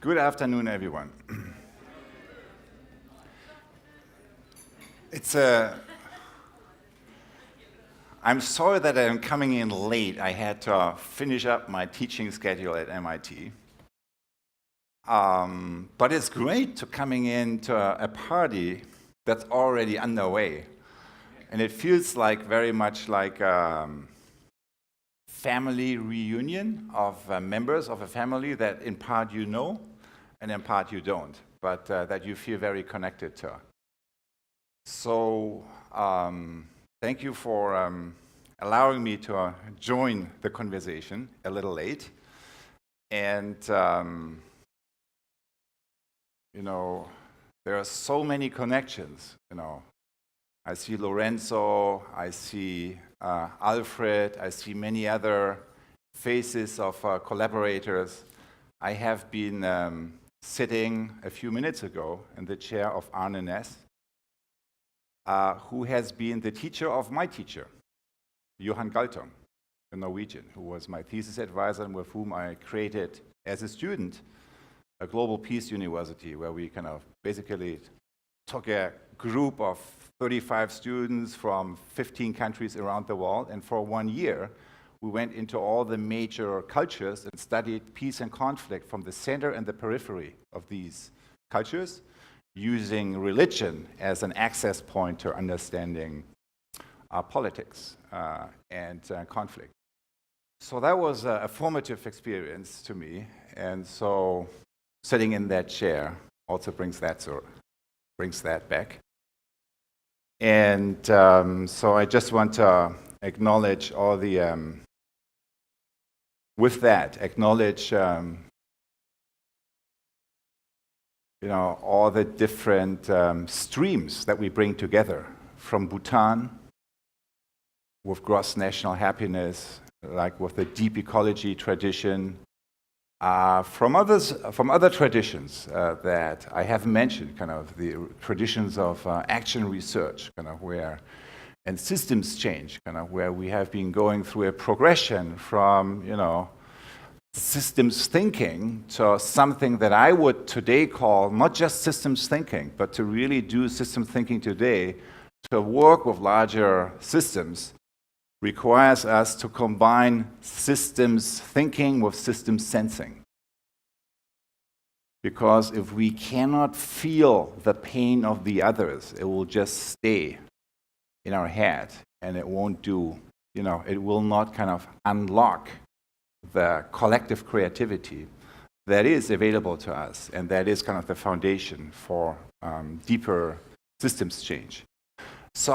Good afternoon, everyone. I'm sorry that I'm coming in late. I had to finish up my teaching schedule at MIT. But it's great to coming into a party that's already underway. And it feels like very much like a family reunion of members of a family that in part you know, and in part you don't, but that you feel very connected to. So thank you for allowing me to join the conversation a little late. And there are so many connections. I see Lorenzo, I see Alfred, I see many other faces of collaborators. I have been sitting a few minutes ago in the chair of Arne Næss, who has been the teacher of my teacher, Johan Galtung, a Norwegian, who was my thesis advisor and with whom I created, as a student, a global peace university where we kind of basically took a group of 35 students from 15 countries around the world, and for 1 year, we went into all the major cultures and studied peace and conflict from the center and the periphery of these cultures, using religion as an access point to understanding politics and conflict. So that was a formative experience to me, and so sitting in that chair also brings that back. And so I just want to acknowledge all the, all the different streams that we bring together from Bhutan with gross national happiness, like with the deep ecology tradition, from other traditions that I have mentioned, kind of the traditions of action research, kind of and systems change, kind of where we have been going through a progression from, systems thinking to something that I would today call not just systems thinking, but to really do systems thinking today, to work with larger systems, requires us to combine systems thinking with systems sensing. Because if we cannot feel the pain of the others, it will just stay in our head, and it won't do, it will not kind of unlock the collective creativity that is available to us, and that is kind of the foundation for deeper systems change. So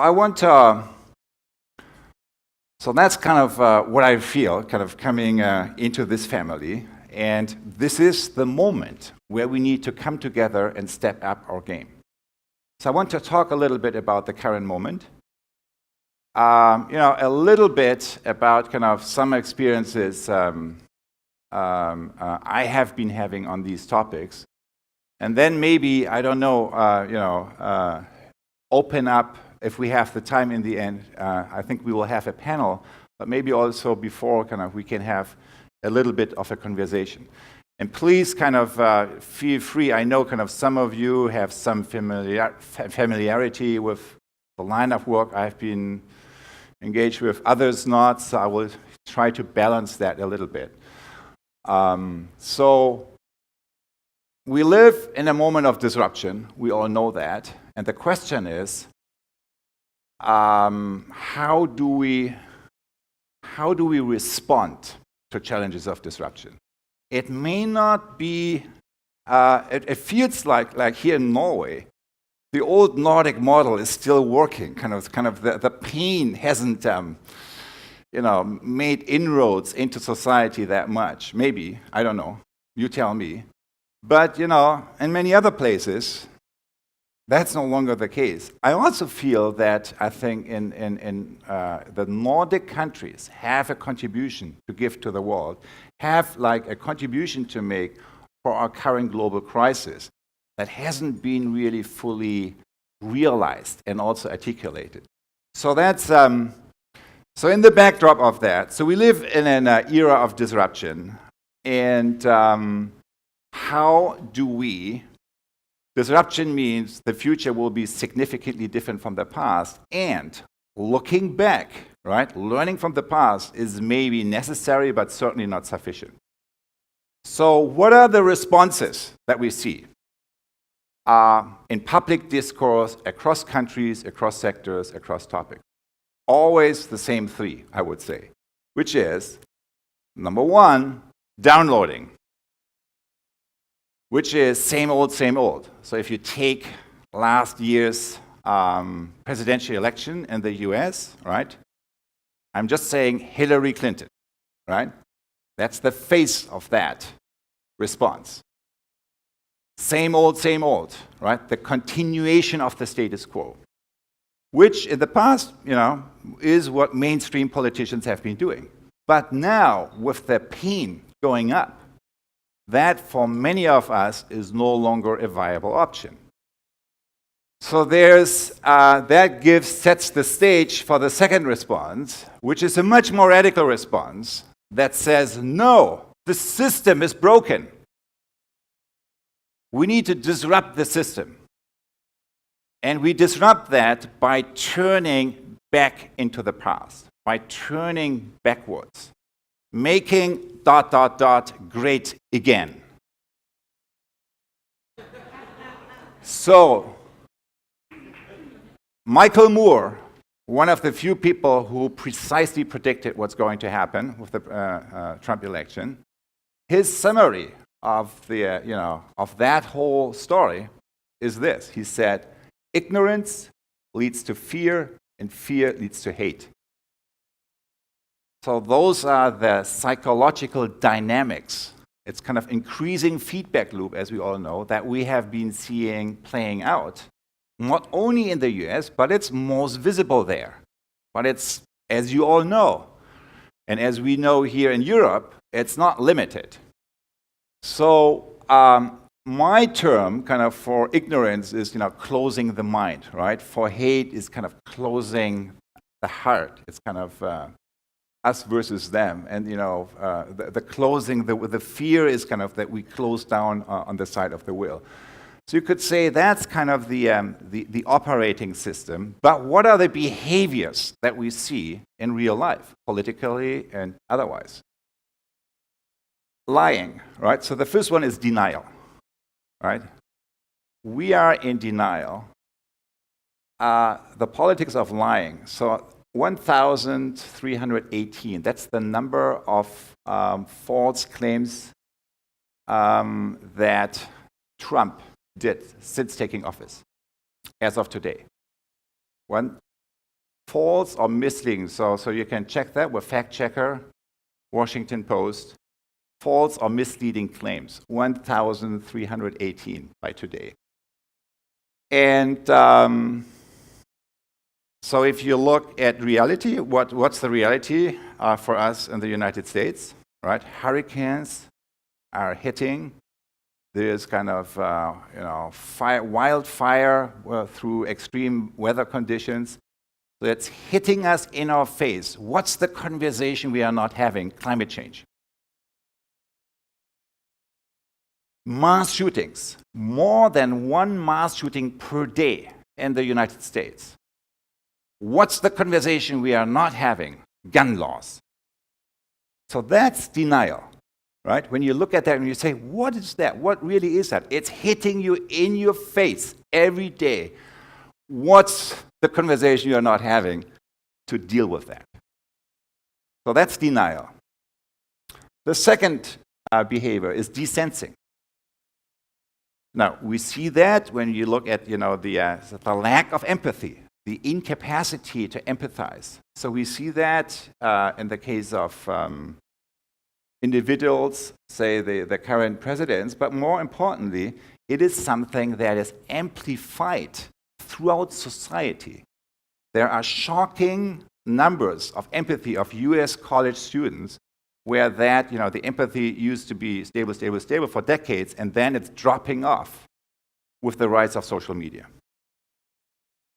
so that's kind of what I feel, kind of coming into this family, and this is the moment where we need to come together and step up our game. So I want to talk a little bit about the current moment, a little bit about kind of some experiences I have been having on these topics, and then maybe, I don't know, open up, if we have the time in the end, I think we will have a panel, but maybe also before kind of we can have a little bit of a conversation. And please kind of feel free. I know kind of some of you have some familiarity with the line of work I've been engaged with, others not, so I will try to balance that a little bit. So we live in a moment of disruption, we all know that, and the question is, how do we respond to challenges of disruption? It may not be, it feels like here in Norway, the old Nordic model is still working. Kind of the pain hasn't, made inroads into society that much. Maybe, I don't know. You tell me. But in many other places, that's no longer the case. I also feel that I think in the Nordic countries have a contribution to give to the world, have like a contribution to make for our current global crisis that hasn't been really fully realized and also articulated. So that's so in the backdrop of that, so we live in an era of disruption, and how do we, disruption means the future will be significantly different from the past, and looking back, right, learning from the past is maybe necessary but certainly not sufficient. So what are the responses that we see in public discourse across countries, across sectors, across topics? Always the same three, I would say, which is, number one, downloading, which is same old, same old. So if you take last year's presidential election in the US, right? I'm just saying Hillary Clinton, right? That's the face of that response. Same old, right? The continuation of the status quo, which in the past, is what mainstream politicians have been doing. But now, with the pain going up, that for many of us is no longer a viable option. So that sets the stage for the second response, which is a much more radical response that says, no, the system is broken. We need to disrupt the system. And we disrupt that by turning back into the past, by turning backwards, making ... great again. So, Michael Moore, one of the few people who precisely predicted what's going to happen with the Trump election, his summary of that whole story is this. He said, ignorance leads to fear, and fear leads to hate. So those are the psychological dynamics. It's kind of increasing feedback loop, as we all know, that we have been seeing playing out, not only in the US, but it's most visible there. But it's, as you all know, and as we know here in Europe, it's not limited. So my term kind of for ignorance is closing the mind, right? For hate is kind of closing the heart. It's kind of us versus them, and the closing, the fear is kind of that we close down on the side of the will. So you could say that's kind of the operating system. But what are the behaviors that we see in real life, politically and otherwise? Lying, right? So the first one is denial, right? We are in denial. The politics of lying. So 1,318, that's the number of false claims that Trump did since taking office, as of today. One, false or misleading, so you can check that with fact checker, Washington Post, false or misleading claims, 1,318 by today. And so if you look at reality, what's the reality for us in the United States, right? Hurricanes are hitting. There's kind of wildfire through extreme weather conditions. So it's hitting us in our face. What's the conversation we are not having? Climate change. Mass shootings. More than one mass shooting per day in the United States. What's the conversation we are not having? Gun laws. So that's denial, right? When you look at that and you say, what is that? What really is that? It's hitting you in your face every day. What's the conversation you are not having to deal with that? So that's denial. The second behavior is desensing. Now, we see that when you look at the lack of empathy. The incapacity to empathize. So we see that in the case of individuals, say the current presidents, but more importantly, it is something that is amplified throughout society. There are shocking numbers of empathy of US college students where that, the empathy used to be stable for decades, and then it's dropping off with the rise of social media.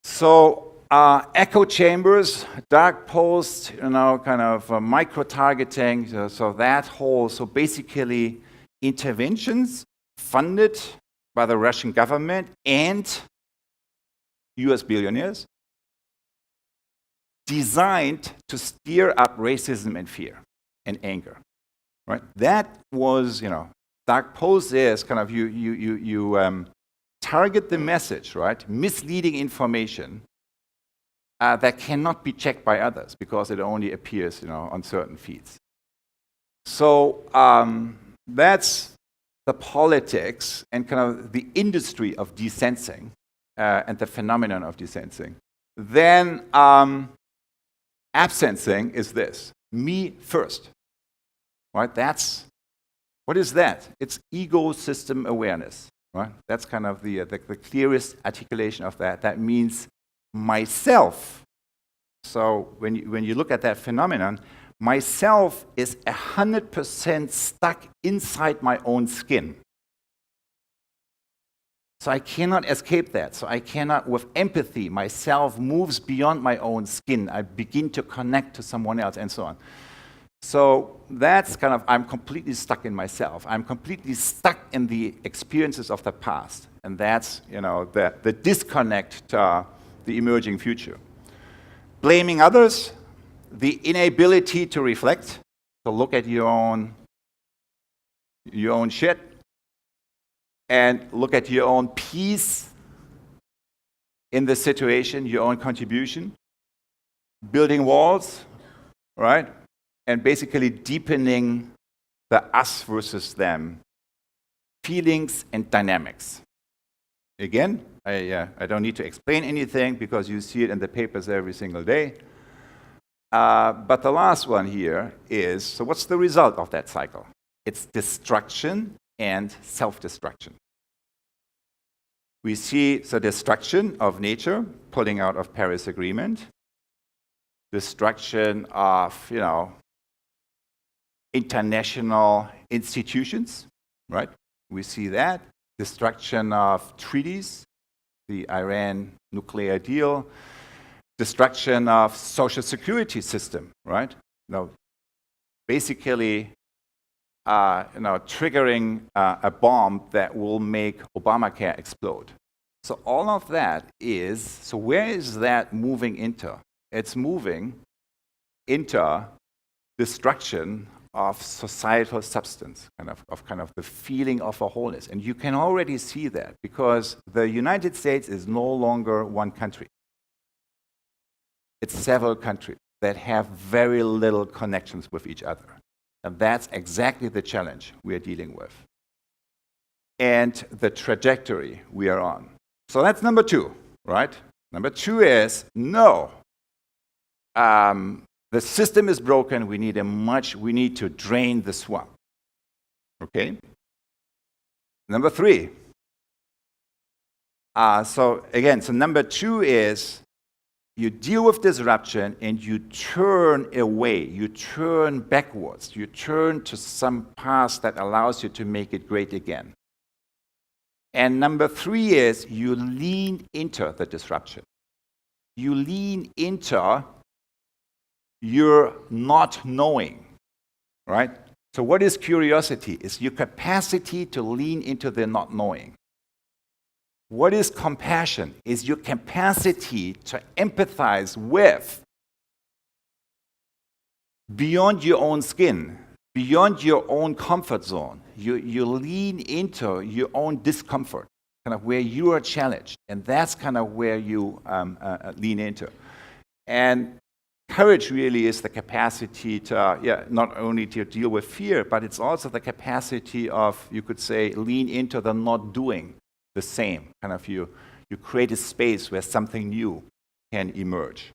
So echo chambers, dark posts, kind of micro-targeting, so basically interventions funded by the Russian government and US billionaires, designed to stir up racism and fear and anger. Right? That was, dark pose is kind of you target the message, right? Misleading information that cannot be checked by others because it only appears, on certain feeds. So that's the politics and kind of the industry of desensing and the phenomenon of desensing. Then absensing is this: me first. Right? What is that? It's ego system awareness. Right? That's kind of the clearest articulation of that. That means myself. So when you look at that phenomenon, myself is 100% stuck inside my own skin. So I cannot escape that. So I cannot, with empathy, myself moves beyond my own skin. I begin to connect to someone else and so on. So that's kind of, I'm completely stuck in myself. I'm completely stuck in the experiences of the past. And that's, the disconnect to the emerging future. Blaming others, the inability to reflect, to look at your own shit, and look at your own piece in the situation, your own contribution. Building walls, right? And basically deepening the us versus them feelings and dynamics. Again, I don't need to explain anything because you see it in the papers every single day. But the last one here is, so what's the result of that cycle? It's destruction and self-destruction. We see the destruction of nature, pulling out of Paris Agreement, destruction of, international institutions, right? We see that. Destruction of treaties, the Iran nuclear deal, destruction of social security system, right? Basically, triggering a bomb that will make Obamacare explode. So all of that is, so where is that moving into? It's moving into destruction of societal substance, kind of the feeling of a wholeness. And you can already see that because the United States is no longer one country. It's several countries that have very little connections with each other. And that's exactly the challenge we are dealing with. And the trajectory we are on. So that's number 2, right? Number 2 is, no. The system is broken. We need to drain the swamp. Okay? Number 3. So number 2 is you deal with disruption and you turn away, you turn backwards, you turn to some past that allows you to make it great again. And number 3 is you lean into the disruption. You lean into your not knowing, right? So what is curiosity? It's your capacity to lean into the not knowing. What is compassion? Is your capacity to empathize with beyond your own skin, beyond your own comfort zone. You lean into your own discomfort, kind of where you are challenged, and that's kind of where you lean into. And courage really is the capacity to, not only to deal with fear, but it's also the capacity of, you could say, lean into the not doing the same. Kind of you create a space where something new can emerge.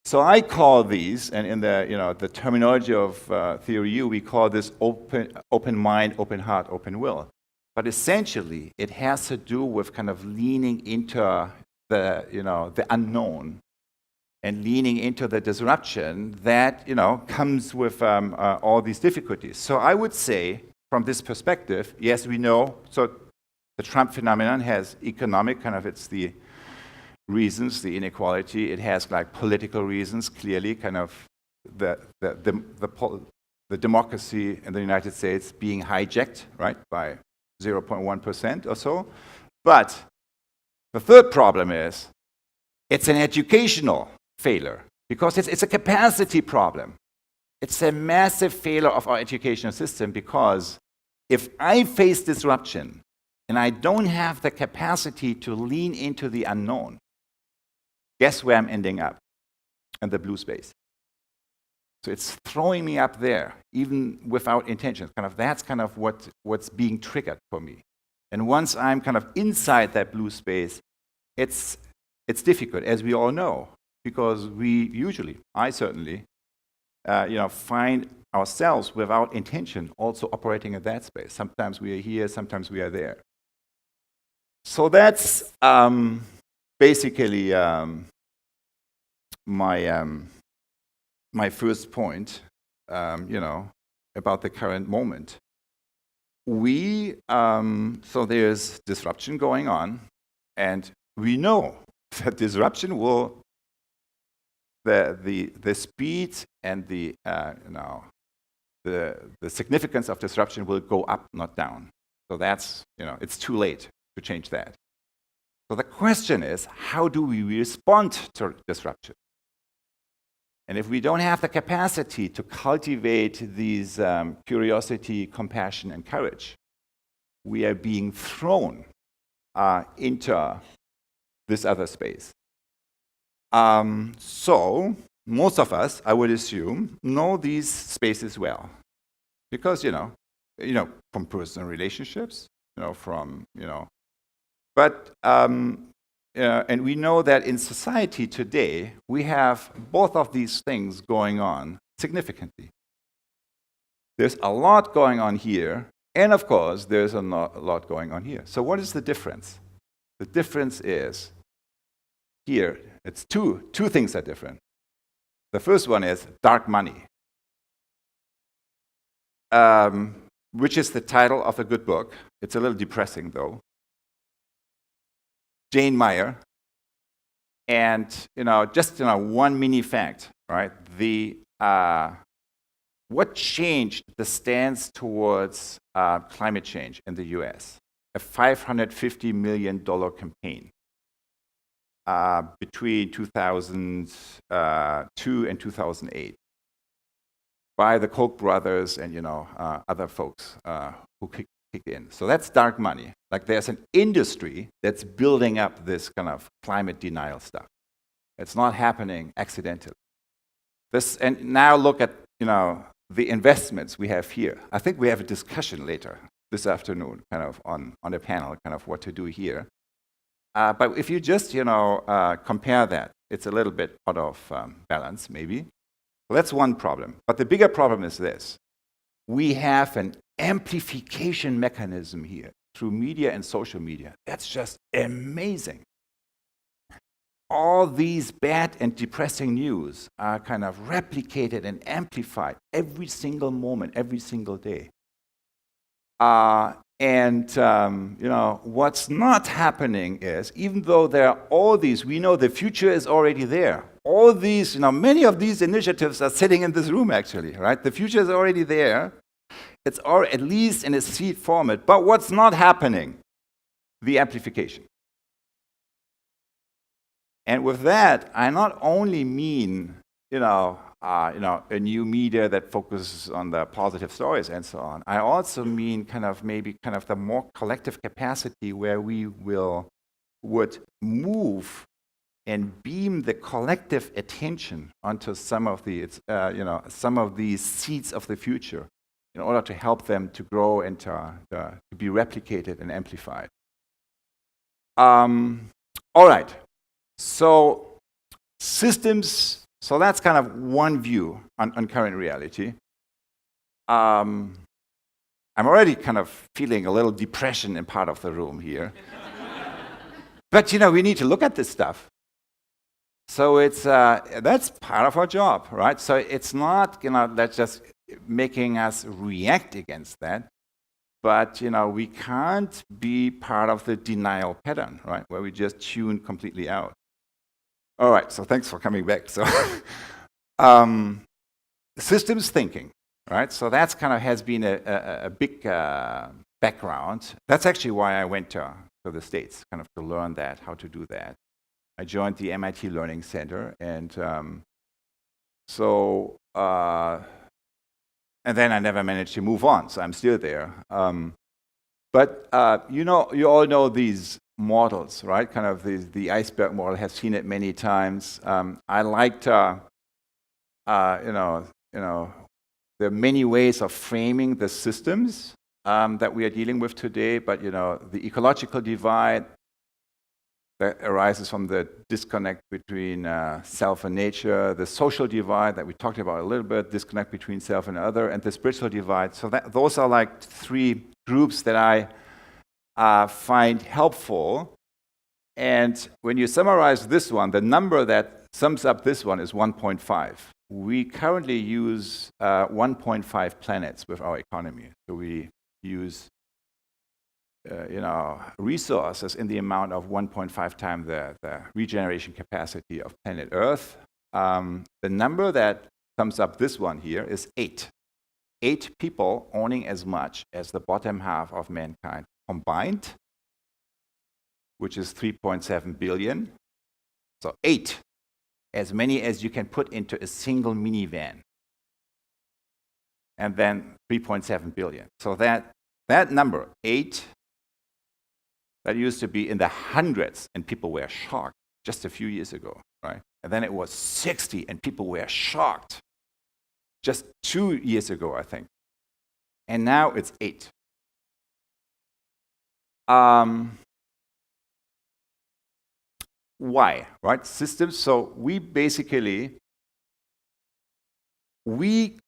So I call these, and in the terminology of Theory U, we call this open mind, open heart, open will. But essentially, it has to do with kind of leaning into the unknown and leaning into the disruption that comes with all these difficulties. So I would say, from this perspective, yes, we know. So the Trump phenomenon has economic it's the reasons, the inequality. It has political reasons, clearly, kind of the democracy in the United States being hijacked, right, by 0.1% or so. But the third problem is it's an educational failure because it's a capacity problem. It's a massive failure of our educational system because if I face disruption and I don't have the capacity to lean into the unknown, guess where I'm ending up? In the blue space. So it's throwing me up there, even without intention. That's kind of what's being triggered for me. And once I'm kind of inside that blue space, it's difficult, as we all know, because we usually, I certainly, find ourselves without intention also operating in that space. Sometimes we are here, sometimes we are there. So that's basically my first point, about the current moment. So there's disruption going on, and we know that disruption will, the speed and the significance of disruption will go up, not down. So that's, it's too late to change that. So the question is, how do we respond to disruption? And if we don't have the capacity to cultivate these curiosity, compassion, and courage, we are being thrown into this other space. So most of us, I would assume, know these spaces well, because from personal relationships, but. And we know that in society today, we have both of these things going on significantly. There's a lot going on here, and of course, there's a lot going on here. So what is the difference? The difference is, here, it's two things are different. The first one is dark money, which is the title of a good book. It's a little depressing, though. Jane Meyer, and just one mini fact, right? What changed the stance towards climate change in the U.S.? A $550 million campaign between 2002 and 2008 by the Koch brothers and other folks who kicked in. So that's dark money. Like there's an industry that's building up this kind of climate denial stuff. It's not happening accidentally. And now look at the investments we have here. I think we have a discussion later this afternoon, kind of on a panel, kind of what to do here. But if you just compare that, it's a little bit out of balance, maybe. Well, that's one problem. But the bigger problem is this: we have an amplification mechanism here through media and social media. That's just amazing. All these bad and depressing news are kind of replicated and amplified every single moment, every single day. What's not happening is, even though there are all these, we know the future is already there. All these, many of these initiatives are sitting in this room, actually, right? The future is already there. It's at least in a seed format. But what's not happening? The amplification. And with that, I not only mean, a new media that focuses on the positive stories and so on. I also mean maybe the more collective capacity where we would move and beam the collective attention onto some of these seeds of the future, in order to help them to grow and to be replicated and amplified. All right, so systems, so that's kind of one view on current reality. I'm already kind of feeling a little depression in part of the room here. But we need to look at this stuff. So that's part of our job, right? So it's not, that's just making us react against that, but we can't be part of the denial pattern, right, where we just tune completely out. All right, so thanks for coming back. So systems thinking, right? So that's has been a big background. That's actually why I went to the States, kind of to learn that, how to do that. I joined the MIT Learning Center, and and then I never managed to move on, so I'm still there. But you all know these models, right? Kind of the iceberg model. Have seen it many times. I liked, there are many ways of framing the systems that we are dealing with today. But the ecological divide that arises from the disconnect between self and nature, the social divide that we talked about a little bit, disconnect between self and other, and the spiritual divide. So those are like three groups that I find helpful. And when you summarize this one, the number that sums up this one is 1.5. We currently use 1.5 planets with our economy. So we use resources in the amount of 1.5 times the regeneration capacity of planet Earth. The number that sums up this one here is 8. 8 people owning as much as the bottom half of mankind combined, which is 3.7 billion. So 8, as many as you can put into a single minivan. And then 3.7 billion. So that number, 8, that used to be in the hundreds, and people were shocked just a few years ago, right? And then it was 60, and people were shocked just 2 years ago, I think. And now it's 8. Why, right? Systems, so we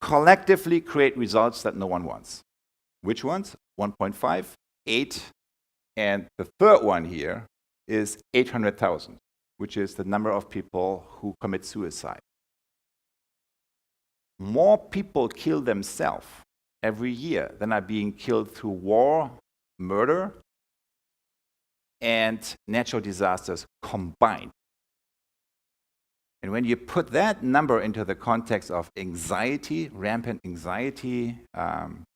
collectively create results that no one wants. Which ones? 1.5, 8, and the third one here is 800,000, which is the number of people who commit suicide. More people kill themselves every year than are being killed through war, murder, and natural disasters combined. And when you put that number into the context of anxiety, rampant anxiety,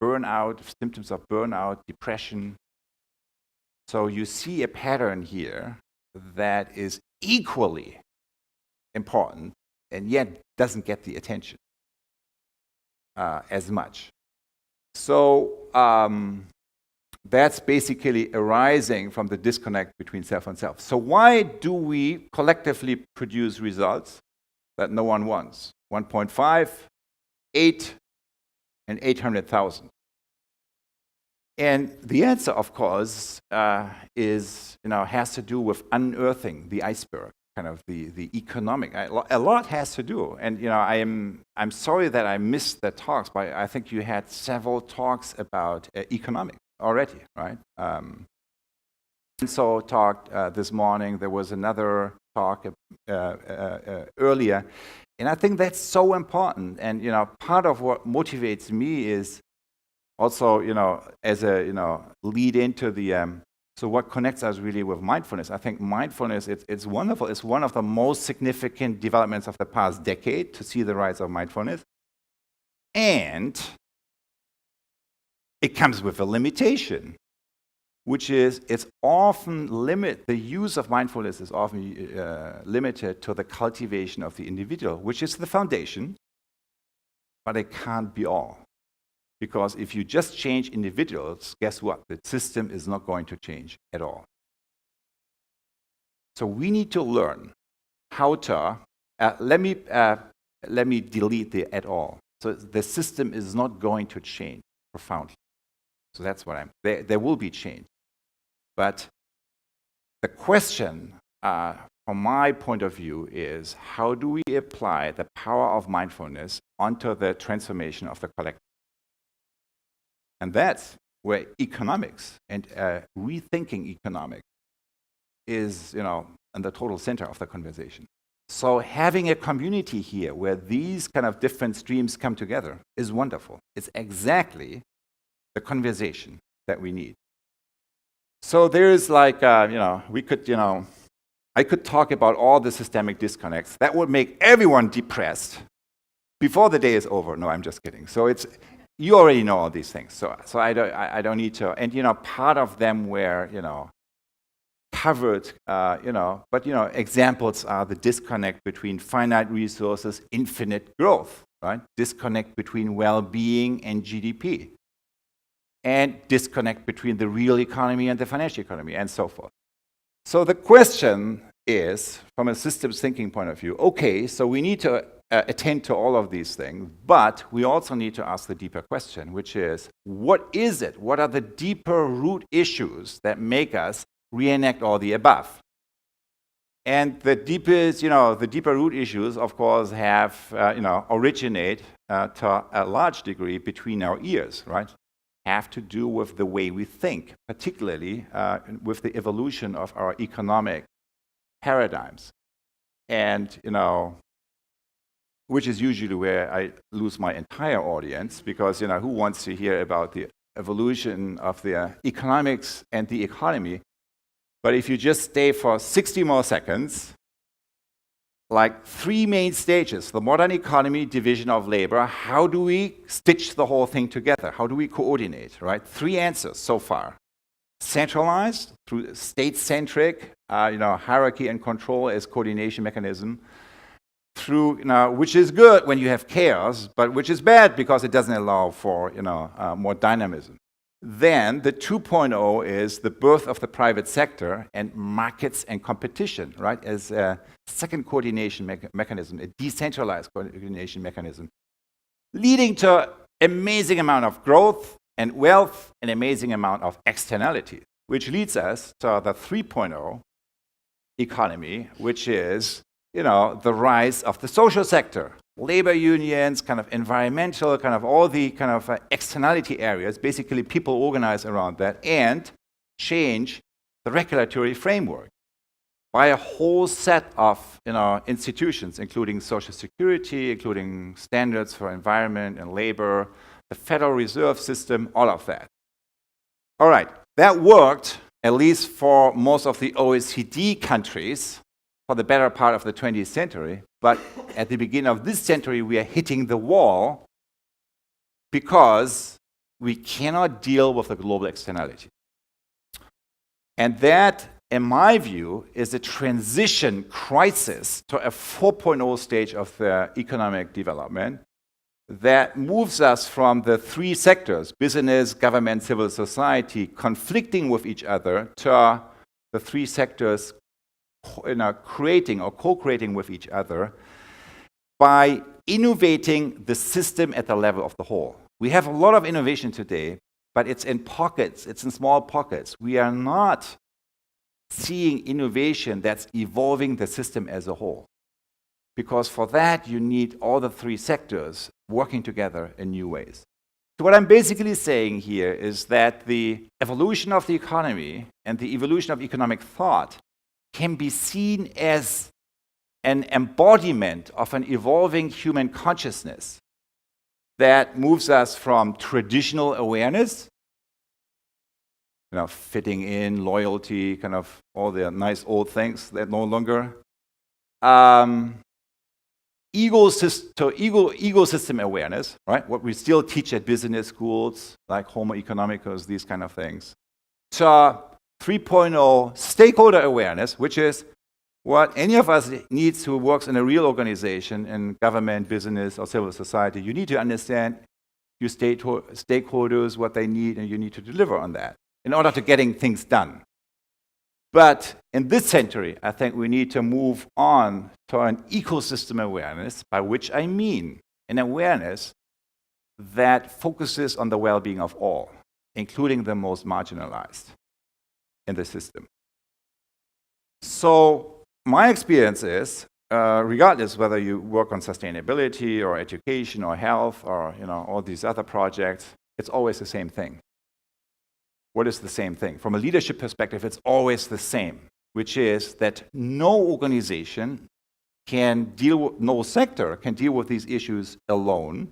burnout, symptoms of burnout, depression, so you see a pattern here that is equally important and yet doesn't get the attention as much. So that's basically arising from the disconnect between self and self. So why do we collectively produce results that no one wants? 1.5, 8, and 800,000. And the answer, of course, has to do with unearthing the iceberg, kind of the economic. A lot has to do. And I'm sorry that I missed the talks, but I think you had several talks about economics already, right? And so talked this morning. There was another talk earlier, and I think that's so important. And part of what motivates me is also, as a lead into the so what connects us really with mindfulness. I think mindfulness, it's wonderful. It's one of the most significant developments of the past decade to see the rise of mindfulness, and it comes with a limitation, which is it's often the use of mindfulness is often limited to the cultivation of the individual, which is the foundation, but it can't be all. Because if you just change individuals, guess what? The system is not going to change at all. So we need to learn how to, let me delete the at all. So the system is not going to change profoundly. So that's what there will be change. But the question, from my point of view, is how do we apply the power of mindfulness onto the transformation of the collective? And that's where economics and rethinking economics is, in the total center of the conversation. So having a community here where these kind of different streams come together is wonderful. It's exactly the conversation that we need. So there's like, we could, I could talk about all the systemic disconnects. That would make everyone depressed before the day is over. No, I'm just kidding. So you already know all these things, so I don't need to. And part of them were covered, but examples are the disconnect between finite resources, infinite growth, right? Disconnect between well-being and GDP, and disconnect between the real economy and the financial economy, and so forth. So the question is, from a systems thinking point of view, okay, so we need to attend to all of these things, but we also need to ask the deeper question, which is, what is it? What are the deeper root issues that make us reenact all the above? And the deeper root issues, of course, have, originate to a large degree between our ears, right? Have to do with the way we think, particularly with the evolution of our economic paradigms. And, which is usually where I lose my entire audience, because, who wants to hear about the evolution of the economics and the economy? But if you just stay for 60 more seconds, like 3 main stages: the modern economy, division of labor. How do we stitch the whole thing together? How do we coordinate, right? 3 answers so far. Centralized, through state-centric, hierarchy and control as coordination mechanism, through, which is good when you have chaos, but which is bad because it doesn't allow for, more dynamism. Then the 2.0 is the birth of the private sector and markets and competition, right, as a second coordination mechanism, a decentralized coordination mechanism, leading to amazing amount of growth and wealth, an amazing amount of externality, which leads us to the 3.0 economy, which is, the rise of the social sector, labor unions, kind of environmental, kind of all the kind of externality areas. Basically, people organize around that and change the regulatory framework by a whole set of institutions, including Social Security, including standards for environment and labor, the Federal Reserve System, all of that. All right, that worked, at least for most of the OECD countries, for the better part of the 20th century, but at the beginning of this century, we are hitting the wall because we cannot deal with the global externality. And that, in my view, is a transition crisis to a 4.0 stage of the economic development that moves us from the 3 sectors, business, government, civil society, conflicting with each other, to the 3 sectors creating or co-creating with each other by innovating the system at the level of the whole. We have a lot of innovation today, but it's in pockets, it's in small pockets. We are not seeing innovation that's evolving the system as a whole. Because for that, you need all the 3 sectors working together in new ways. So what I'm basically saying here is that the evolution of the economy and the evolution of economic thought can be seen as an embodiment of an evolving human consciousness that moves us from traditional awareness, fitting in, loyalty, kind of all the nice old things that no longer, ecosystem awareness, right? What we still teach at business schools, like Homo economicus, these kind of things, to 3.0 stakeholder awareness, which is what any of us needs who works in a real organization, in government, business, or civil society. You need to understand your stakeholders, what they need, and you need to deliver on that in order to getting things done. But in this century, I think we need to move on to an ecosystem awareness, by which I mean an awareness that focuses on the well-being of all, including the most marginalized in the system. So my experience is, regardless whether you work on sustainability or education or health or all these other projects, it's always the same thing. What is the same thing? From a leadership perspective, it's always the same, which is that no organization no sector can deal with these issues alone.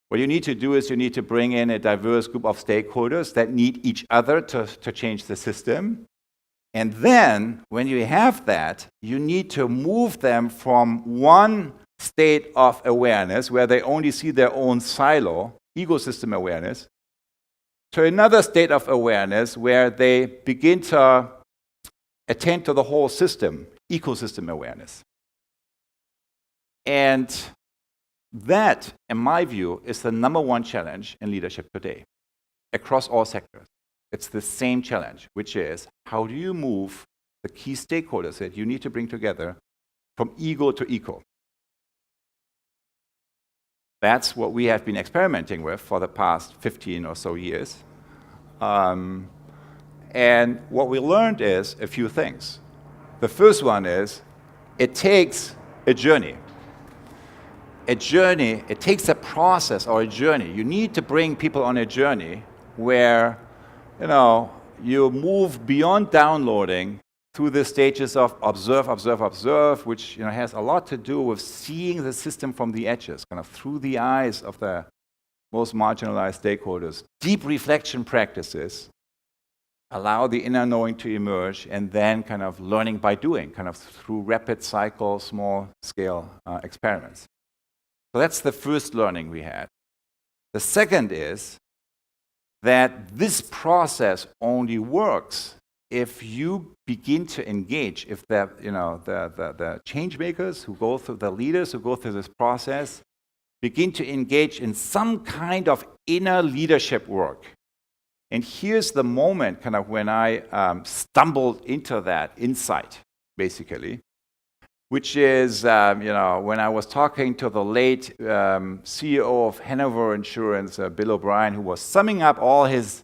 What you need to do is you need to bring in a diverse group of stakeholders that need each other to change the system. And then, when you have that, you need to move them from one state of awareness, where they only see their own silo, ecosystem awareness, to another state of awareness where they begin to attend to the whole system, ecosystem awareness. And that, in my view, is the number one challenge in leadership today, across all sectors. It's the same challenge, which is how do you move the key stakeholders that you need to bring together from ego to eco? That's what we have been experimenting with for the past 15 or so years. And what we learned is a few things. The first one is it takes a journey. A journey, it takes a process or a journey. You need to bring people on a journey where, you move beyond downloading through the stages of observe, observe, observe, which has a lot to do with seeing the system from the edges, kind of through the eyes of the most marginalized stakeholders. Deep reflection practices allow the inner knowing to emerge, and then kind of learning by doing, kind of through rapid cycle, small-scale experiments. So that's the first learning we had. The second is that this process only works if you begin to engage, if the change makers who go through, the leaders who go through this process, begin to engage in some kind of inner leadership work. And here's the moment kind of when I stumbled into that insight, basically, which is, when I was talking to the late CEO of Hanover Insurance, Bill O'Brien, who was summing up all his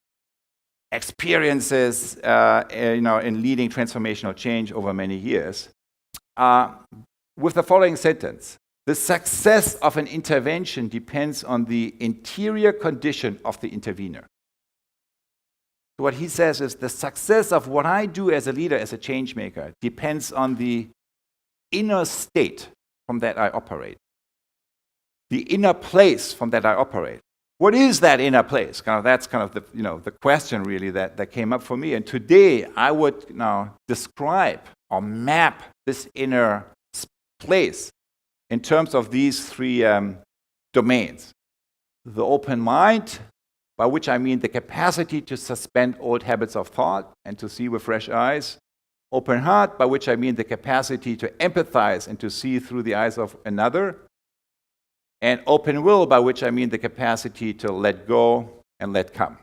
experiences, in leading transformational change over many years, with the following sentence: "The success of an intervention depends on the interior condition of the intervener." So what he says is the success of what I do as a leader, as a change maker, depends on the inner state from that I operate, the inner place from that I operate. What is that inner place? That's kind of the question really that came up for me. And today I would now describe or map this inner place in terms of these three domains. The open mind, by which I mean the capacity to suspend old habits of thought and to see with fresh eyes. Open heart, by which I mean the capacity to empathize and to see through the eyes of another. And open will, by which I mean the capacity to let go and let come.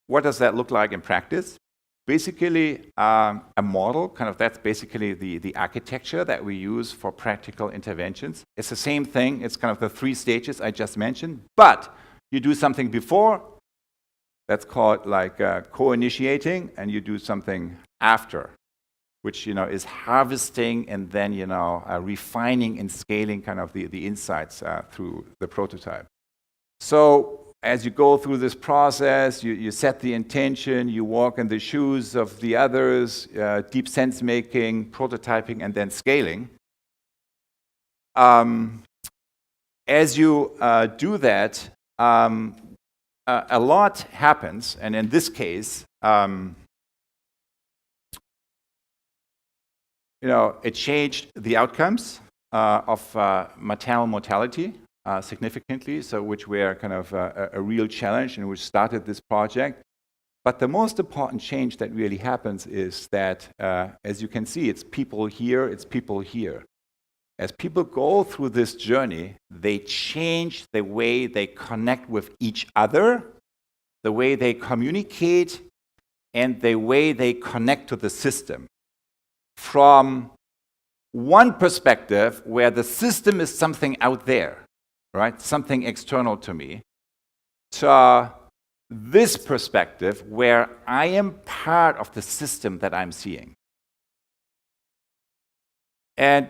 What does that look like in practice? Basically, a model, that's basically the architecture that we use for practical interventions. It's the same thing. It's kind of the three stages I just mentioned, but you do something before. That's called co-initiating, and you do something after, which is harvesting and then refining and scaling kind of the insights through the prototype. So as you go through this process, you set the intention, you walk in the shoes of the others, deep sense making, prototyping, and then scaling. As you do that, a lot happens, and in this case, it changed the outcomes of maternal mortality significantly, so which were kind of a real challenge and which started this project. But the most important change that really happens is that, as you can see, it's people here, it's people here. As people go through this journey, they change the way they connect with each other, the way they communicate, and the way they connect to the system. From one perspective, where the system is something out there, right? Something external to me, to this perspective, where I am part of the system that I'm seeing. And,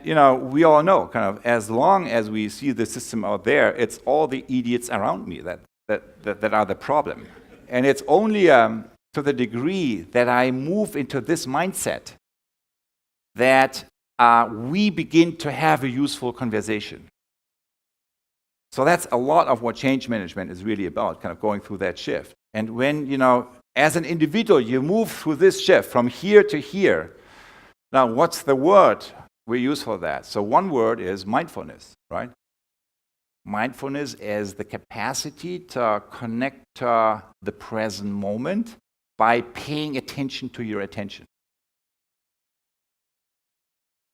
we all know, kind of, as long as we see the system out there, it's all the idiots around me that are the problem. And it's only to the degree that I move into this mindset that we begin to have a useful conversation. So that's a lot of what change management is really about, kind of going through that shift. And when, as an individual, you move through this shift from here to here, now what's the word we use for that? So one word is mindfulness, right? mindfulness as the capacity to connect to the present moment by paying attention to your attention.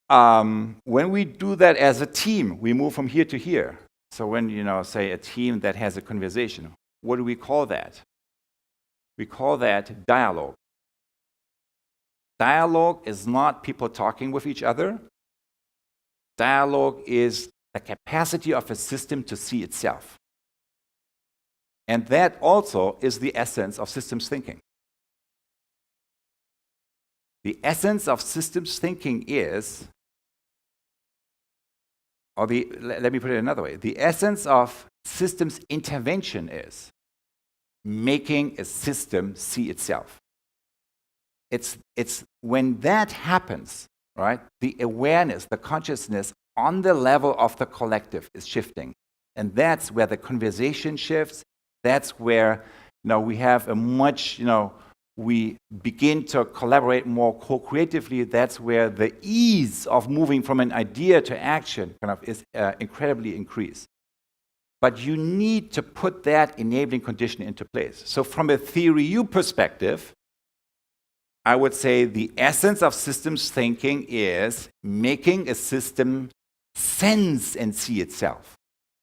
When we do that as a team, we move from here to here. So when, say a team that has a conversation, what do we call that? We call that dialogue. Dialogue is not people talking with each other. Dialogue is the capacity of a system to see itself. And that also is the essence of systems thinking. The essence of systems thinking is, let me put it another way, the essence of systems intervention is making a system see itself. It's when that happens, right, the awareness, the consciousness on the level of the collective is shifting. And that's where the conversation shifts. That's where we have a much, we begin to collaborate more co-creatively. That's where the ease of moving from an idea to action kind of is incredibly increased. But you need to put that enabling condition into place. So from a theory U perspective, I would say the essence of systems thinking is making a system sense and see itself.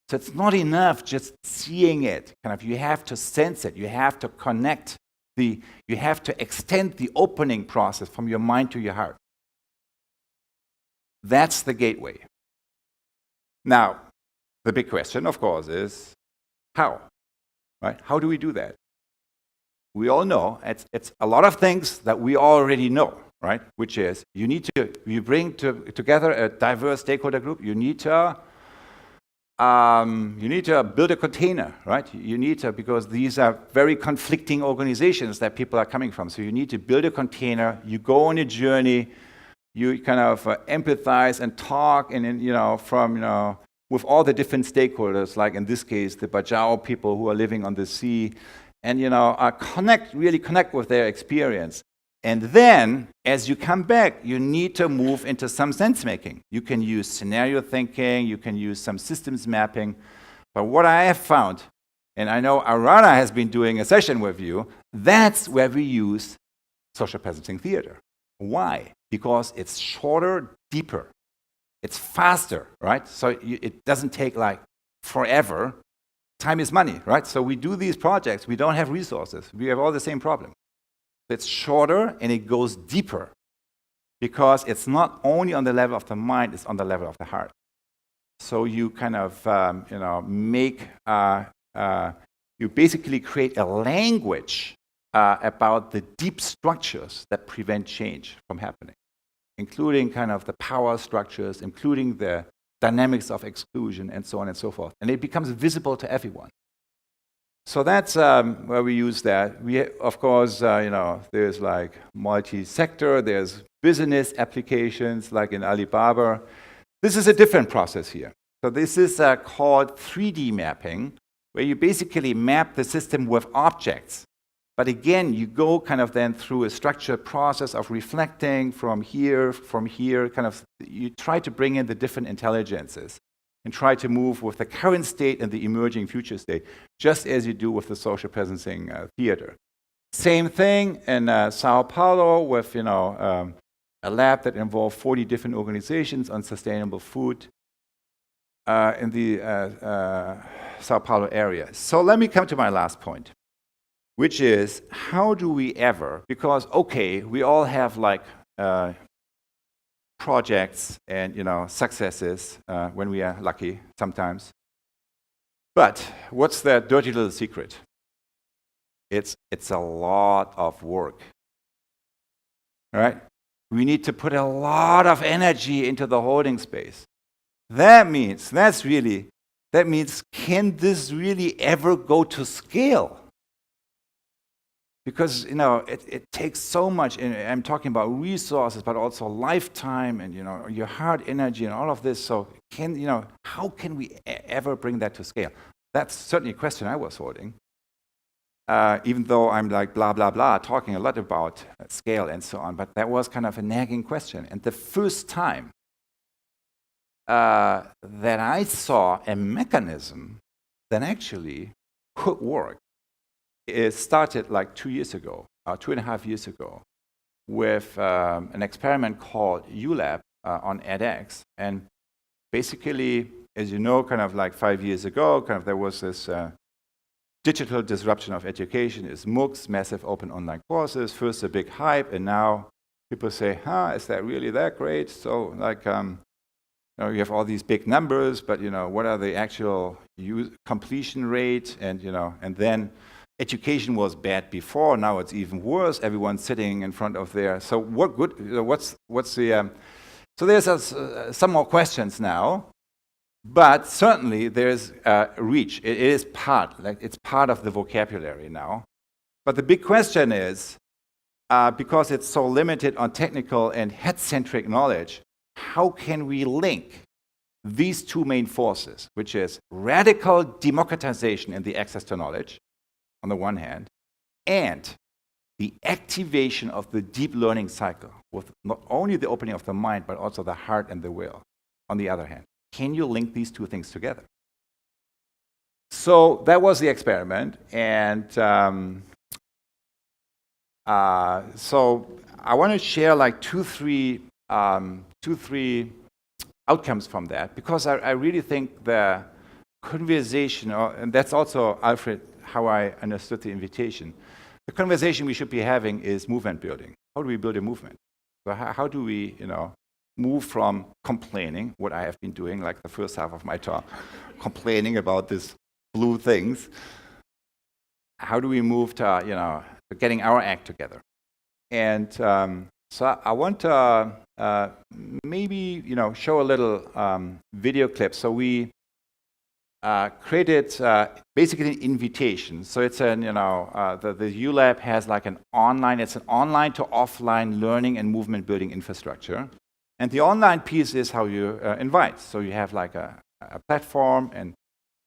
So it's not enough just seeing it. You have to sense it. You have to connect. You have to extend the opening process from your mind to your heart. That's the gateway. Now, the big question, of course, is how? Right? How do we do that? We all know it's a lot of things that we already know, right? Which is you bring together a diverse stakeholder group. You need to build a container, right? You need to, because these are very conflicting organizations that people are coming from. So you need to build a container. You go on a journey. You kind of empathize and talk, and then, with all the different stakeholders, like in this case, the Bajau people who are living on the sea, and really connect with their experience. And then, as you come back, you need to move into some sense making. You can use scenario thinking, you can use some systems mapping. But what I have found, and I know Arana has been doing a session with you, that's where we use social presencing theater. Why? Because it's shorter, deeper. It's faster, right? So it doesn't take forever. Time is money, right? So we do these projects, we don't have resources. We have all the same problem. It's shorter and it goes deeper because it's not only on the level of the mind, it's on the level of the heart. So you kind of, you basically create a language about the deep structures that prevent change from happening, including kind of the power structures, including the dynamics of exclusion, and so on and so forth. And it becomes visible to everyone. So that's where we use that. We, of course, there's multi-sector, there's business applications, like in Alibaba. This is a different process here. So this is called 3D mapping, where you basically map the system with objects. But again, you go kind of then through a structured process of reflecting from here, kind of, you try to bring in the different intelligences and try to move with the current state and the emerging future state, just as you do with the social presencing theater. Same thing in Sao Paulo with a lab that involved 40 different organizations on sustainable food in the Sao Paulo area. So let me come to my last point, which is how do we ever, because we all have projects and successes when we are lucky sometimes. But what's the dirty little secret? It's a lot of work. All right? We need to put a lot of energy into the holding space. That means, can this really ever go to scale? Because it takes so much, and I'm talking about resources, but also lifetime and your heart energy and all of this. So how can we ever bring that to scale? That's certainly a question I was holding. Even though I'm blah blah blah, talking a lot about scale and so on, but that was kind of a nagging question. And the first time that I saw a mechanism that actually could work. It started like 2 years ago, 2.5 years ago, with an experiment called ULab on edX. And basically, as you know, kind of like 5 years ago, kind of there was this digital disruption of education. Is MOOCs, massive open online courses, first a big hype, and now people say, is that really that great? So like, you have all these big numbers, but what are the actual completion rate? And and then education was bad before. Now it's even worse. Everyone's sitting in front of their. So what good? What's the? So there's some more questions now, but certainly there's reach. It is it's part of the vocabulary now. But the big question is, because it's so limited on technical and head-centric knowledge, how can we link these two main forces, which is radical democratization in the access to knowledge, on the one hand, and the activation of the deep learning cycle, with not only the opening of the mind, but also the heart and the will, on the other hand? Can you link these two things together? So that was the experiment, and so I want to share like two, three outcomes from that, because I really think the conversation, and that's also, Alfred, how I understood the invitation. The conversation we should be having is movement building. How do we build a movement? So how do we, move from complaining, what I have been doing, like the first half of my talk, complaining about these blue things. How do we move to, getting our act together? And so I want to maybe, show a little video clip. So we created basically an invitation. So it's the ULab has like it's an online to offline learning and movement building infrastructure. And the online piece is how you invite. So you have like a platform, and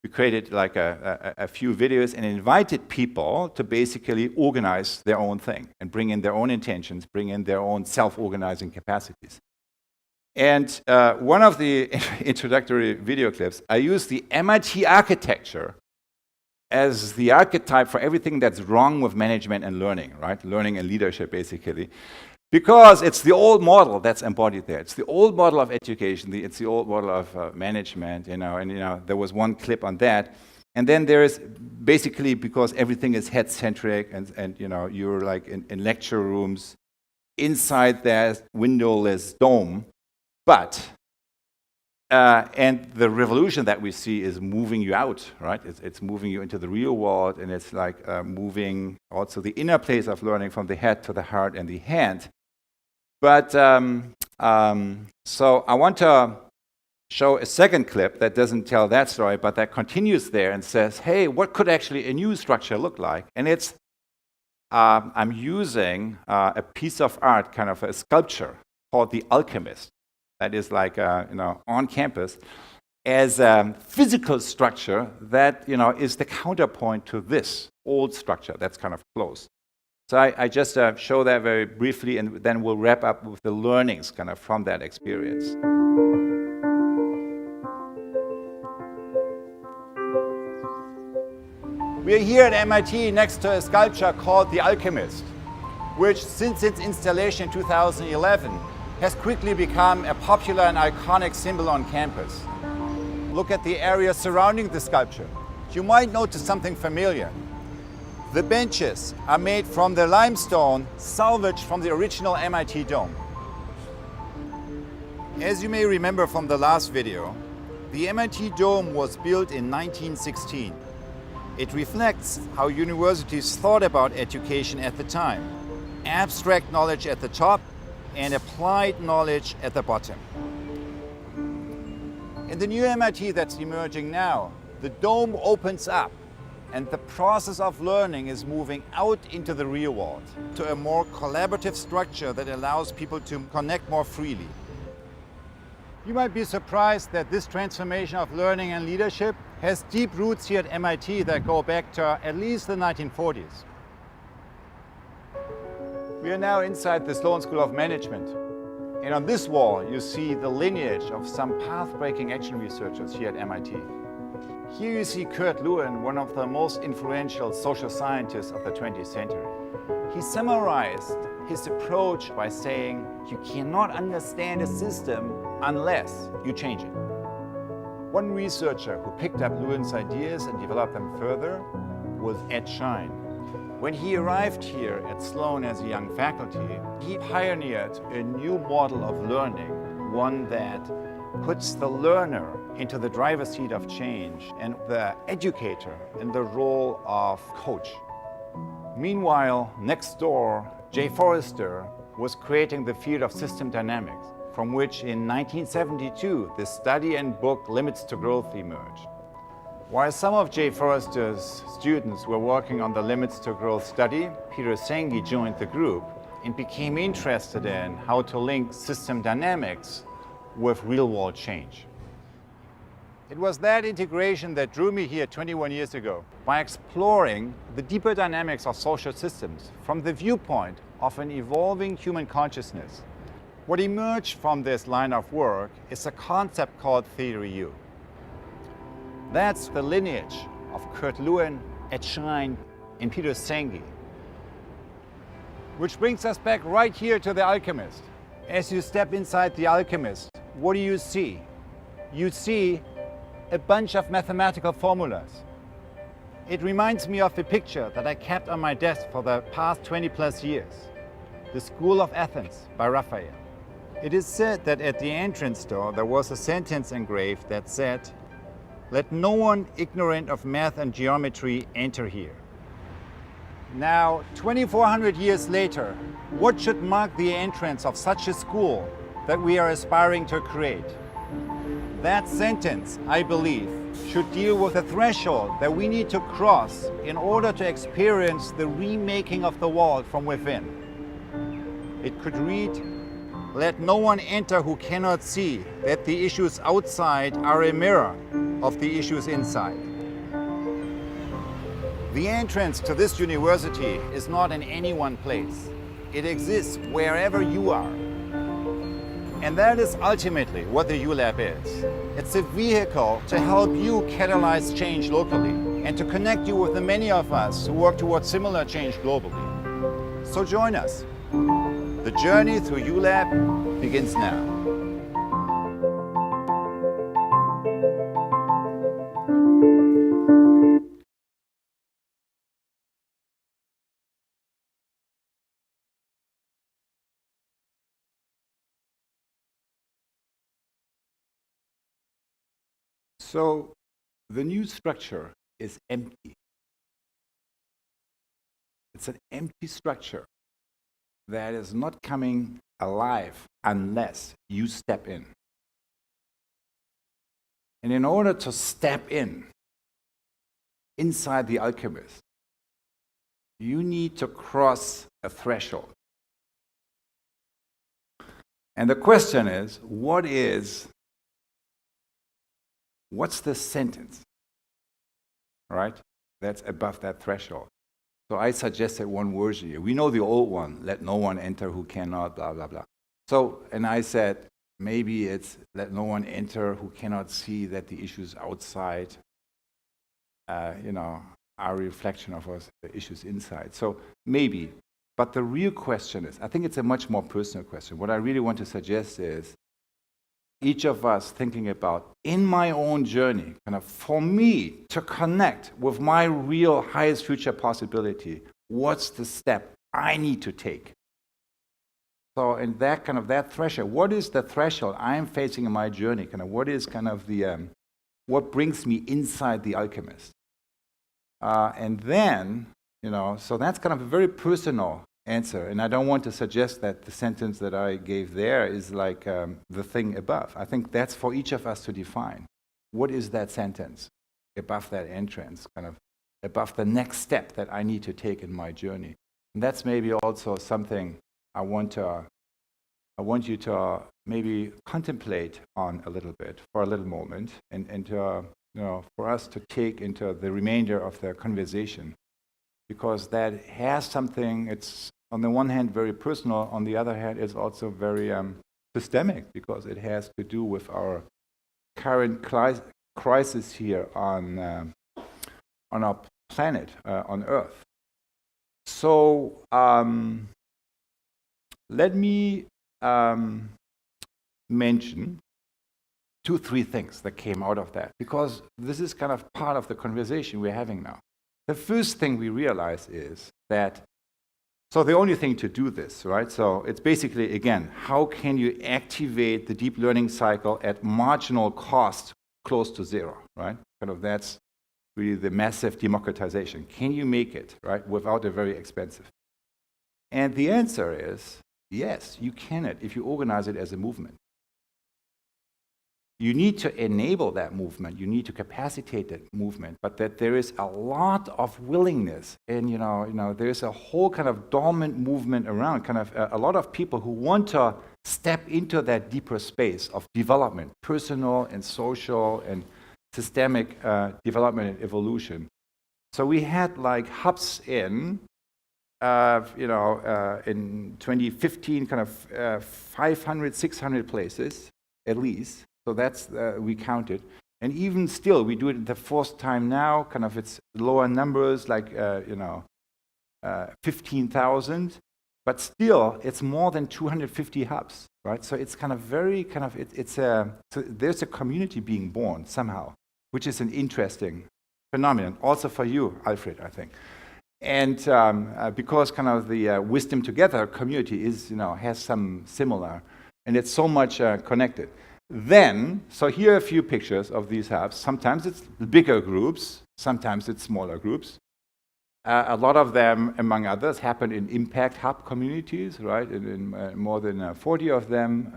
we created like a few videos and invited people to basically organize their own thing and bring in their own intentions, bring in their own self-organizing capacities. And one of the introductory video clips, I used the MIT architecture as the archetype for everything that's wrong with management and learning, right? Learning and leadership, basically. Because it's the old model that's embodied there. It's the old model of education. It's the old model of management, and there was one clip on that. And then there is basically, because everything is head-centric, and you're like in lecture rooms inside that windowless dome. But and the revolution that we see is moving you out, right? It's moving you into the real world, and it's like moving also the inner place of learning from the head to the heart and the hand. But so I want to show a second clip that doesn't tell that story, but that continues there and says, hey, what could actually a new structure look like? And it's, I'm using a piece of art, kind of a sculpture called The Alchemist, that is like, on campus, as a physical structure that, is the counterpoint to this old structure that's kind of closed. So I just show that very briefly, and then we'll wrap up with the learnings kind of from that experience. We are here at MIT next to a sculpture called The Alchemist, which since its installation in 2011 has quickly become a popular and iconic symbol on campus. Look at the area surrounding the sculpture. You might notice something familiar. The benches are made from the limestone salvaged from the original MIT dome. As you may remember from the last video, the MIT dome was built in 1916. It reflects how universities thought about education at the time. Abstract knowledge at the top and applied knowledge at the bottom. In the new MIT that's emerging now, the dome opens up, and the process of learning is moving out into the real world, to a more collaborative structure that allows people to connect more freely. You might be surprised that this transformation of learning and leadership has deep roots here at MIT that go back to at least the 1940s. We are now inside the Sloan School of Management. And on this wall, you see the lineage of some path-breaking action researchers here at MIT. Here you see Kurt Lewin, one of the most influential social scientists of the 20th century. He summarized his approach by saying, you cannot understand a system unless you change it. One researcher who picked up Lewin's ideas and developed them further was Ed Schein. When he arrived here at Sloan as a young faculty, he pioneered a new model of learning, one that puts the learner into the driver's seat of change and the educator in the role of coach. Meanwhile, next door, Jay Forrester was creating the field of system dynamics, from which in 1972 the study and book Limits to Growth emerged. While some of Jay Forrester's students were working on the Limits to Growth study, Peter Senge joined the group and became interested in how to link system dynamics with real-world change. It was that integration that drew me here 21 years ago. By exploring the deeper dynamics of social systems from the viewpoint of an evolving human consciousness, what emerged from this line of work is a concept called Theory U. That's the lineage of Kurt Lewin, Ed Schein, and Peter Senge. Which brings us back right here to The Alchemist. As you step inside The Alchemist, what do you see? You see a bunch of mathematical formulas. It reminds me of a picture that I kept on my desk for the past 20 plus years. The School of Athens by Raphael. It is said that at the entrance door there was a sentence engraved that said, "Let no one ignorant of math and geometry enter here." Now, 2,400 years later, what should mark the entrance of such a school that we are aspiring to create? That sentence, I believe, should deal with a threshold that we need to cross in order to experience the remaking of the world from within. It could read, "Let no one enter who cannot see that the issues outside are a mirror of the issues inside." The entrance to this university is not in any one place. It exists wherever you are. And that is ultimately what the ULab is. It's a vehicle to help you catalyze change locally and to connect you with the many of us who work towards similar change globally. So join us. The journey through ULab begins now. So the new structure is empty. It's an empty structure that is not coming alive unless you step in. And in order to step inside the Alchemist, you need to cross a threshold. And the question is, what's the sentence, right, that's above that threshold? So I suggested one version here. We know the old one, "Let no one enter who cannot, blah, blah, blah." So, and I said, maybe it's, "Let no one enter who cannot see that the issues outside, are a reflection of the issues inside." So maybe, but the real question is, I think it's a much more personal question. What I really want to suggest is, each of us thinking about, in my own journey, kind of for me to connect with my real highest future possibility, what's the step I need to take? So in that kind of that threshold, what is the threshold I'm facing in my journey? Kind of what is kind of the, what brings me inside the Alchemist? And then, so that's kind of a very personal answer, and I don't want to suggest that the sentence that I gave there is like the thing above. I think that's for each of us to define. What is that sentence above that entrance, kind of above the next step that I need to take in my journey? And that's maybe also something I want you to maybe contemplate on a little bit for a little moment, and for us to take into the remainder of the conversation. Because that has something, it's on the one hand very personal, on the other hand it's also very systemic because it has to do with our current crisis here on our planet, on Earth. So let me mention 2-3 things that came out of that, because this is kind of part of the conversation we're having now. The first thing we realize is that, so the only thing to do this, right? So it's basically, again, how can you activate the deep learning cycle at marginal cost close to zero, right? Kind of that's really the massive democratization. Can you make it, right, without a very expensive? And the answer is yes, you can it if you organize it as a movement. You need to enable that movement, you need to capacitate that movement, but that there is a lot of willingness, and there's a whole kind of dormant movement around, kind of a lot of people who want to step into that deeper space of development, personal and social and systemic development and evolution. So we had like hubs in 2015, kind of 500, 600 places at least. So that's, we counted. And even still, we do it the fourth time now, kind of it's lower numbers, like, 15,000. But still, it's more than 250 hubs, right? So it's kind of very, kind of, so there's a community being born somehow, which is an interesting phenomenon, also for you, Alfred, I think. And because kind of the Wisdom Together community is, has some similar, and it's so much connected. Then, so here are a few pictures of these hubs. Sometimes it's bigger groups, sometimes it's smaller groups. A lot of them, among others, happen in impact hub communities, right? In more than 40 of them.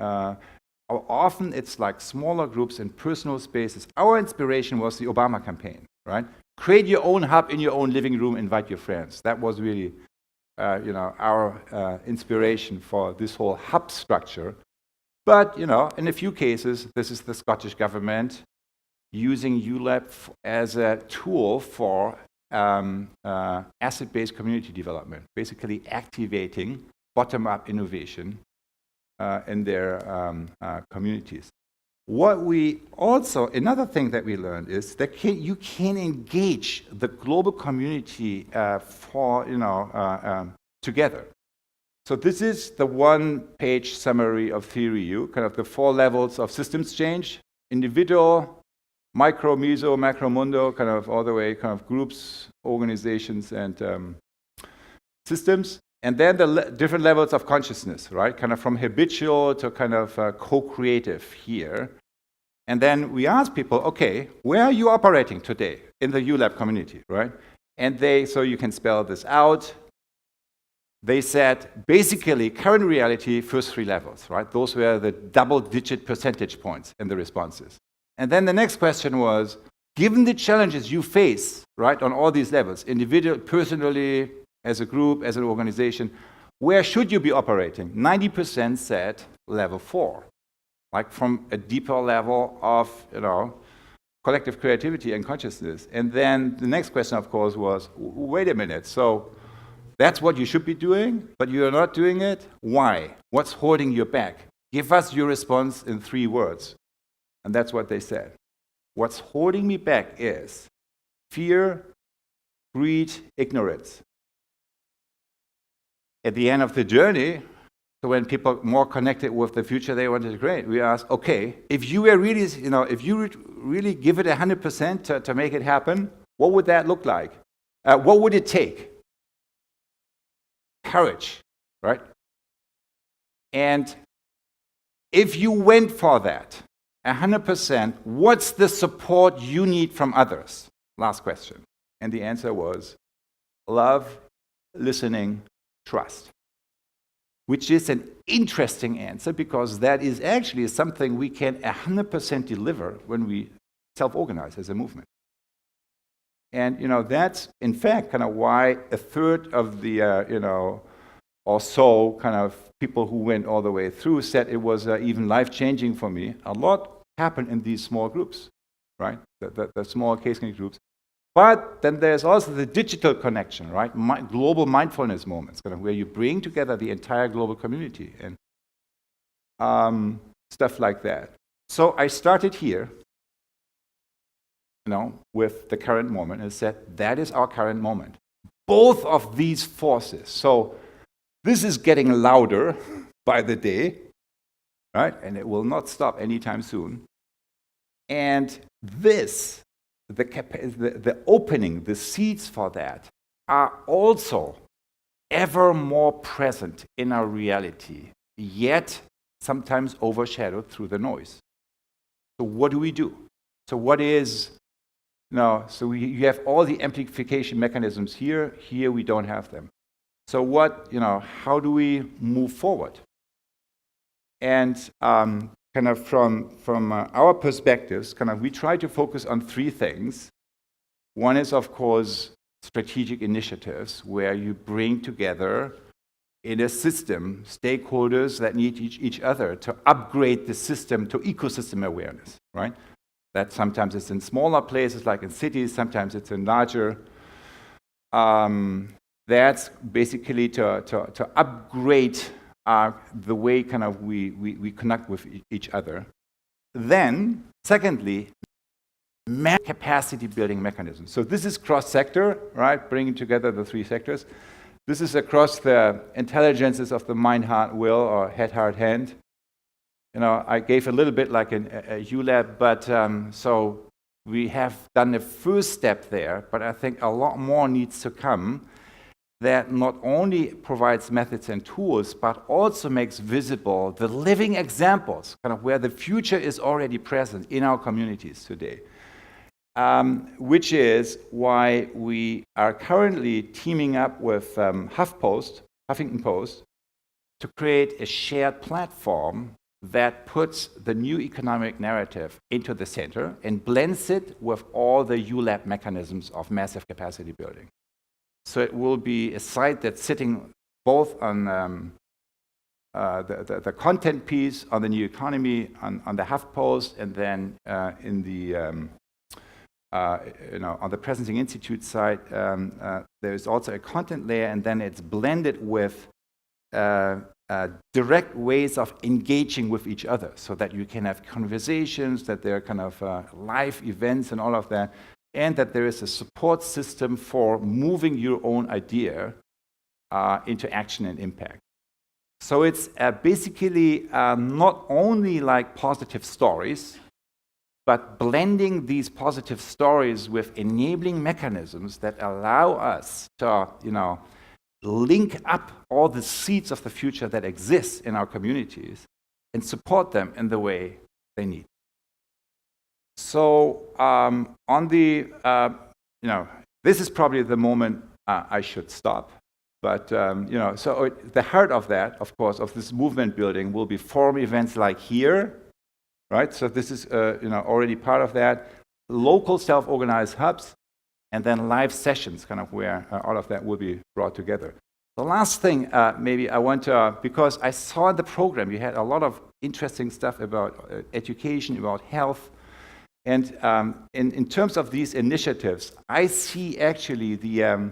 Often it's like smaller groups in personal spaces. Our inspiration was the Obama campaign, right? Create your own hub in your own living room, invite your friends. That was really, our inspiration for this whole hub structure. But, in a few cases, this is the Scottish government using ULAB as a tool for asset-based community development, basically activating bottom-up innovation in their communities. Another thing that we learned is that you can engage the global community together. So this is the one-page summary of Theory U, kind of the 4 levels of systems change: individual, micro, meso, macro, mundo, kind of all the way, kind of groups, organizations, and systems. And then the different levels of consciousness, right? Kind of from habitual to kind of co-creative here. And then we ask people, okay, where are you operating today in the ULAB community, right? And so you can spell this out. They said, basically, current reality, first 3 levels, right? Those were the double-digit percentage points in the responses. And then the next question was, given the challenges you face, right, on all these levels, individual, personally, as a group, as an organization, where should you be operating? 90% said level 4, like from a deeper level of, collective creativity and consciousness. And then the next question, of course, was, wait a minute, so that's what you should be doing, but you're not doing it? Why? What's holding you back? Give us your response in 3 words. And that's what they said. What's holding me back is fear, greed, ignorance. At the end of the journey, so when people are more connected with the future they wanted to create, we asked, okay, if you were really, if you really give it 100% to make it happen, what would that look like? What would it take? Courage, right? And if you went for that 100%, what's the support you need from others? Last question. And the answer was love, listening, trust. Which is an interesting answer, because that is actually something we can 100% deliver when we self-organize as a movement. And that's in fact kind of why a third of the or so kind of people who went all the way through said it was even life-changing for me. A lot happened in these small groups, right? The small case groups. But then there's also the digital connection, right? Global mindfulness moments, kind of where you bring together the entire global community. And stuff like that. So I started here, with the current moment, and said, that is our current moment. Both of these forces. So this is getting louder by the day, right? And it will not stop anytime soon. And this, the opening, the seeds for that, are also ever more present in our reality, yet sometimes overshadowed through the noise. So what do we do? So what is, you have all the amplification mechanisms here. Here we don't have them. So how do we move forward? And kind of from our perspectives, we try to focus on three things. One is, of course, strategic initiatives where you bring together in a system stakeholders that need each other to upgrade the system to ecosystem awareness, right? That sometimes it's in smaller places like in cities, sometimes it's in larger. That's basically to upgrade the way we connect with each other. Then, secondly, capacity building mechanisms. So this is cross-sector, right? Bringing together the three sectors. This is across the intelligences of the mind, heart, will, or head, heart, hand. I gave a little bit like a ULab, but so we have done the first step there, but I think a lot more needs to come that not only provides methods and tools, but also makes visible the living examples, where the future is already present in our communities today. Which is why we are currently teaming up with Huffington Post, to create a shared platform that puts the new economic narrative into the center and blends it with all the ULab mechanisms of massive capacity building. So it will be a site that's sitting both on the content piece, on the new economy, on the HuffPost, and then in the on the Presencing Institute side, there's also a content layer, and then it's blended with direct ways of engaging with each other, so that you can have conversations, that there are live events and all of that, and that there is a support system for moving your own idea into action and impact. So it's basically not only like positive stories, but blending these positive stories with enabling mechanisms that allow us to, link up all the seeds of the future that exist in our communities and support them in the way they need. So on the, this is probably the moment I should stop. But, so the heart of that, of course, of this movement building will be forum events like here, right? So this is, already part of that. Local self-organized hubs, and then live sessions, where all of that will be brought together. The last thing, maybe I want to, because I saw in the program, you had a lot of interesting stuff about education, about health. And in terms of these initiatives, I see actually the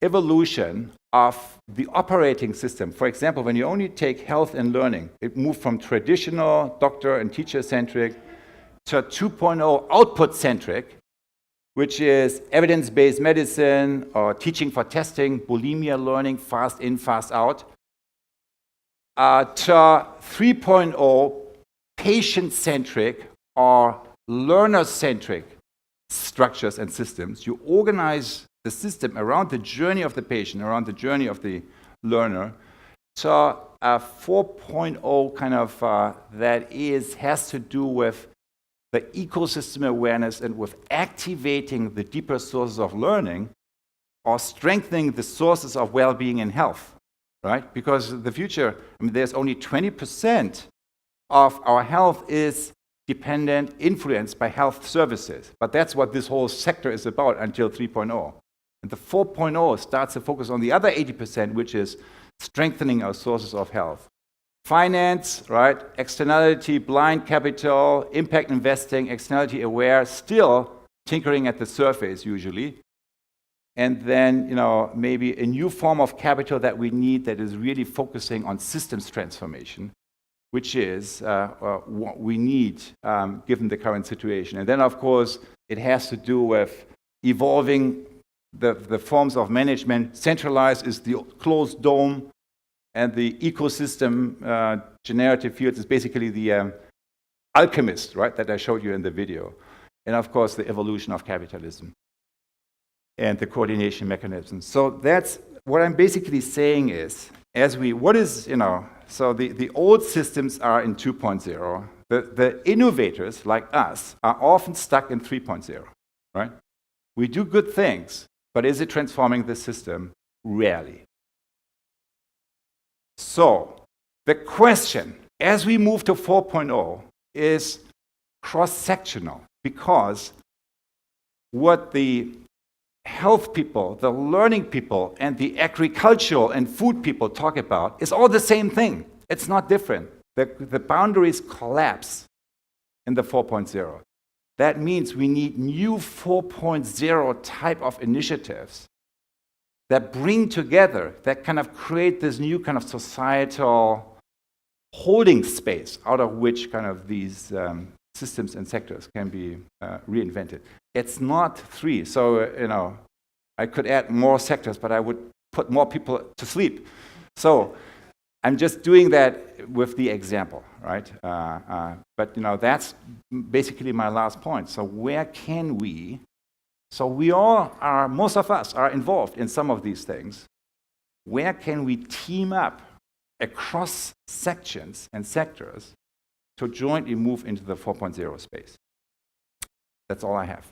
evolution of the operating system. For example, when you only take health and learning, it moved from traditional doctor and teacher-centric to 2.0 output-centric, which is evidence-based medicine or teaching for testing, bulimia learning, fast in, fast out, to 3.0 patient-centric or learner-centric structures and systems. You organize the system around the journey of the patient, around the journey of the learner, to a 4.0 that has to do with the ecosystem awareness and with activating the deeper sources of learning or strengthening the sources of well-being and health, right? Because the future, there's only 20% of our health is dependent, influenced by health services. But that's what this whole sector is about until 3.0. And the 4.0 starts to focus on the other 80%, which is strengthening our sources of health. Finance, right? Externality, blind capital, impact investing, externality aware, still tinkering at the surface usually. And then, maybe a new form of capital that we need that is really focusing on systems transformation. which is what we need given the current situation. And then, of course, it has to do with evolving the forms of management. Centralized is the closed dome, and the ecosystem generative fields is basically the alchemist, right, that I showed you in the video. And of course, the evolution of capitalism and the coordination mechanisms. So that's what I'm basically saying is, so the old systems are in 2.0. The innovators, like us, are often stuck in 3.0, right? We do good things, but is it transforming the system? Rarely. So the question, as we move to 4.0, is cross-sectional, because what the health people, the learning people, and the agricultural and food people talk about is all the same thing. It's not different. The boundaries collapse in the 4.0. That means we need new 4.0 type of initiatives that bring together, that kind of create this new kind of societal holding space out of which kind of these systems and sectors can be reinvented. It's not 3. So, I could add more sectors, but I would put more people to sleep. So I'm just doing that with the example, right? But that's basically my last point. So where can we? So most of us are involved in some of these things. Where can we team up across sections and sectors to jointly move into the 4.0 space? That's all I have.